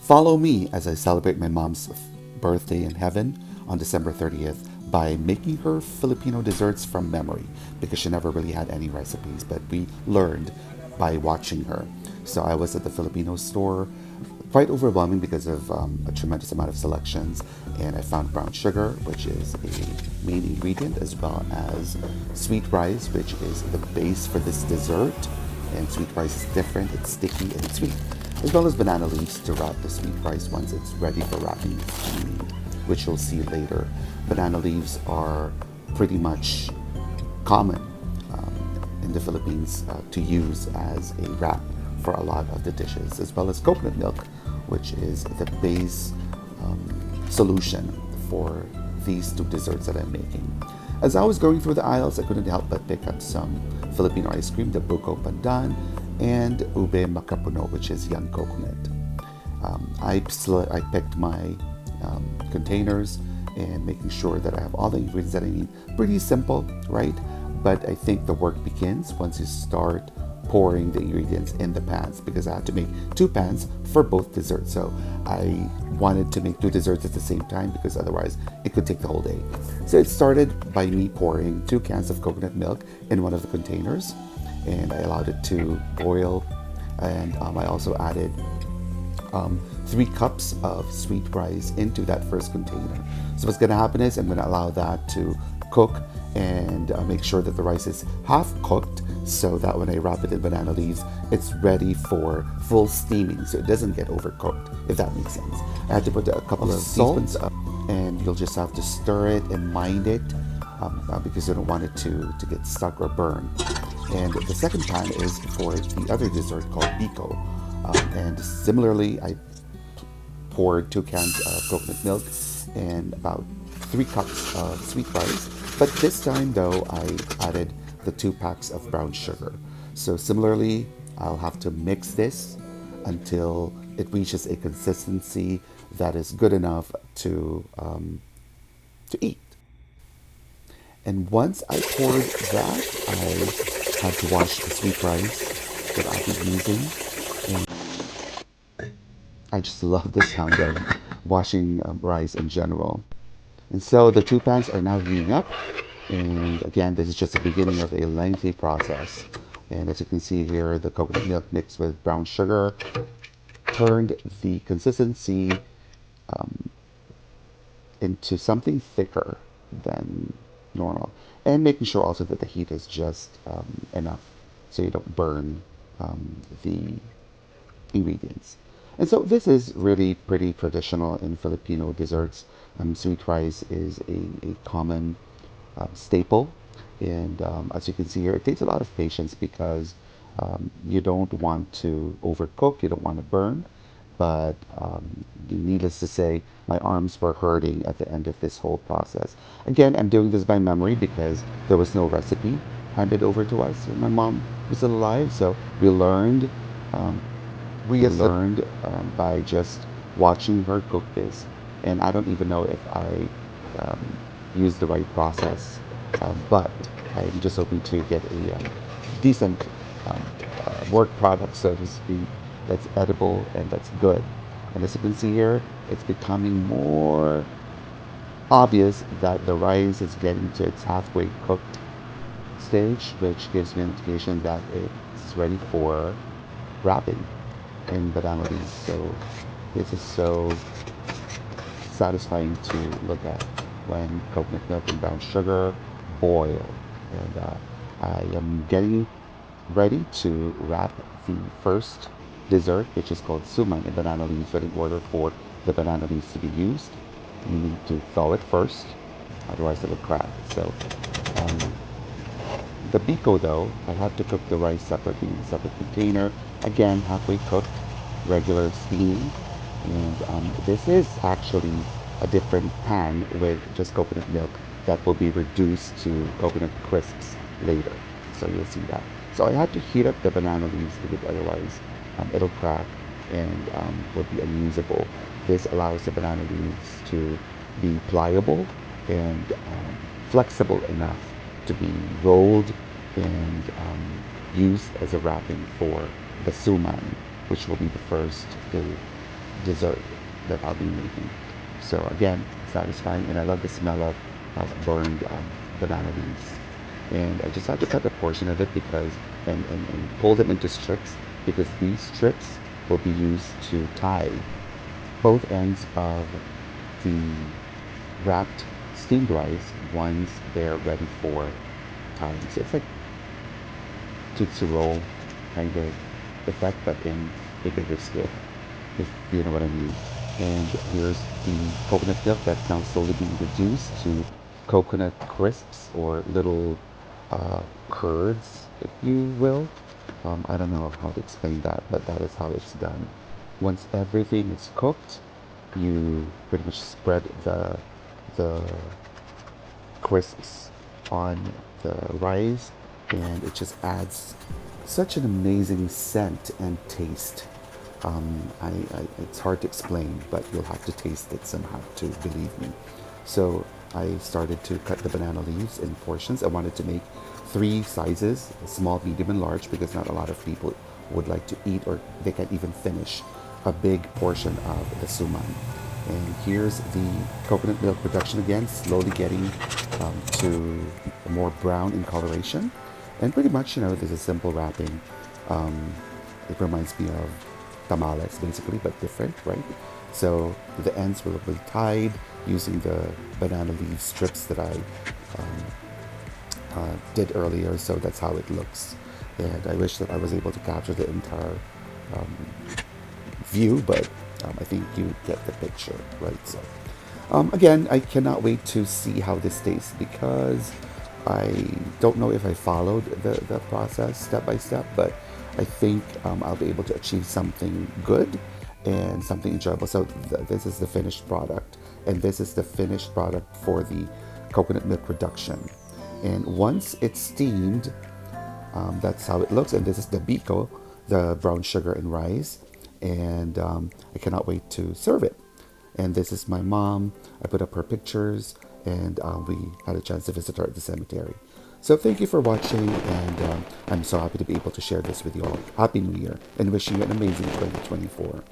Follow me as I celebrate my mom's birthday in heaven on December 30th by making her Filipino desserts from memory because she never really had any recipes, but we learned by watching her. So I was at the Filipino store, quite overwhelming because of a tremendous amount of selections, and I found brown sugar, which is a main ingredient, as well as sweet rice, which is the base for this dessert. And sweet rice is different, it's sticky and it's sweet, as well as banana leaves to wrap the sweet rice once it's ready for wrapping and steaming, which you'll see later. Banana leaves are pretty much common in the Philippines to use as a wrap for a lot of the dishes, as well as coconut milk, which is the base solution for these two desserts that I'm making. As I was going through the aisles, I couldn't help but pick up some Filipino ice cream, the buko pandan, and ube makapuno, which is young coconut. I picked my containers and making sure that I have all the ingredients that I need. Pretty simple, right? But I think the work begins once you start pouring the ingredients in the pans, because I had to make two pans for both desserts. So I wanted to make two desserts at the same time because otherwise it could take the whole day. So it started by me pouring 2 cans of coconut milk in one of the containers, and I allowed it to boil. And I also added 3 cups of sweet rice into that first container. So what's going to happen is I'm going to allow that to cook and make sure that the rice is half cooked, so that when I wrap it in banana leaves, it's ready for full steaming, so it doesn't get overcooked, if that makes sense. I had to put a couple of teaspoons, and you'll just have to stir it and mind it because you don't want it to get stuck or burn. And the second pan is for the other dessert called Biko. And similarly, I poured 2 cans of coconut milk and about 3 cups of sweet rice. But this time, though, I added the 2 packs of brown sugar. So similarly, I'll have to mix this until it reaches a consistency that is good enough to eat. And once I poured that, I had to wash the sweet rice that I'll be using. And I just love the sound of washing rice in general. And so the 2 pans are now heating up. And again, this is just the beginning of a lengthy process. And as you can see here, the coconut milk mixed with brown sugar turned the consistency into something thicker than normal. And making sure also that the heat is just enough so you don't burn the ingredients. And so this is really pretty traditional in Filipino desserts. Sweet rice is a common staple. And as you can see here, it takes a lot of patience because you don't want to overcook, you don't want to burn. But needless to say, my arms were hurting at the end of this whole process. Again, I'm doing this by memory because there was no recipe handed over to us when my mom was still alive. So um, we learned by just watching her cook this. And I don't even know if I used the right process, but I'm just hoping to get a decent um, work product, so to speak, that's edible and that's good. And as you can see here, it's becoming more obvious that the rice is getting to its halfway cooked stage, which gives me an indication that it's ready for wrapping in banana leaves. So this is so satisfying to look at when coconut milk and brown sugar boil. And I am getting ready to wrap the first dessert, which is called suman and banana leaves. But in order for the banana leaves to be used, you need to thaw it first, otherwise it will crack. So um, the biko, though, I had to cook the rice separately in a separate container. Again, halfway cooked, regular steam. And this is actually a different pan with just coconut milk that will be reduced to coconut crisps later. So you'll see that. So I had to heat up the banana leaves because otherwise it'll crack and will be unusable. This allows the banana leaves to be pliable and flexible enough to be rolled and used as a wrapping for the suman, which will be the first dessert that I'll be making. So again, satisfying, and I love the smell of burned banana leaves. And I just had to cut a portion of it because, and pull them into strips because these strips will be used to tie both ends of the wrapped steamed rice once they're ready for tying. So it's like Tootsie Roll kind of effect, but in a bigger scale, if you know what I mean. And here's the coconut milk that's now slowly being reduced to coconut crisps or little curds, if you will. I don't know how to explain that, but that is how it's done. Once everything is cooked, you pretty much spread the crisps on the rice, and it just adds such an amazing scent and taste. It's hard to explain, but you'll have to taste it somehow to believe me. So I started to cut the banana leaves in portions. I wanted to make three sizes: small, medium, and large, because not a lot of people would like to eat, or they can't even finish a big portion of the suman. And here's the coconut milk production again, slowly getting to more brown in coloration. And pretty much, this is simple wrapping. Um, it reminds me of tamales, basically, but different, right? So the ends will be tied using the banana leaf strips that I did earlier. So that's how it looks. And I wish that I was able to capture the entire um, view, but I think you get the picture, right? So, again, I cannot wait to see how this tastes because I don't know if I followed the process step by step, but I think I'll be able to achieve something good and something enjoyable. So, this is the finished product, and this is the finished product for the coconut milk production. And once it's steamed, that's how it looks. And this is the Biko, the brown sugar and rice. And I cannot wait to serve it. And this is my mom. I put up her pictures, and we had a chance to visit her at the cemetery. So thank you for watching, and I'm so happy to be able to share this with you all. Happy New Year, and wishing you an amazing 2024.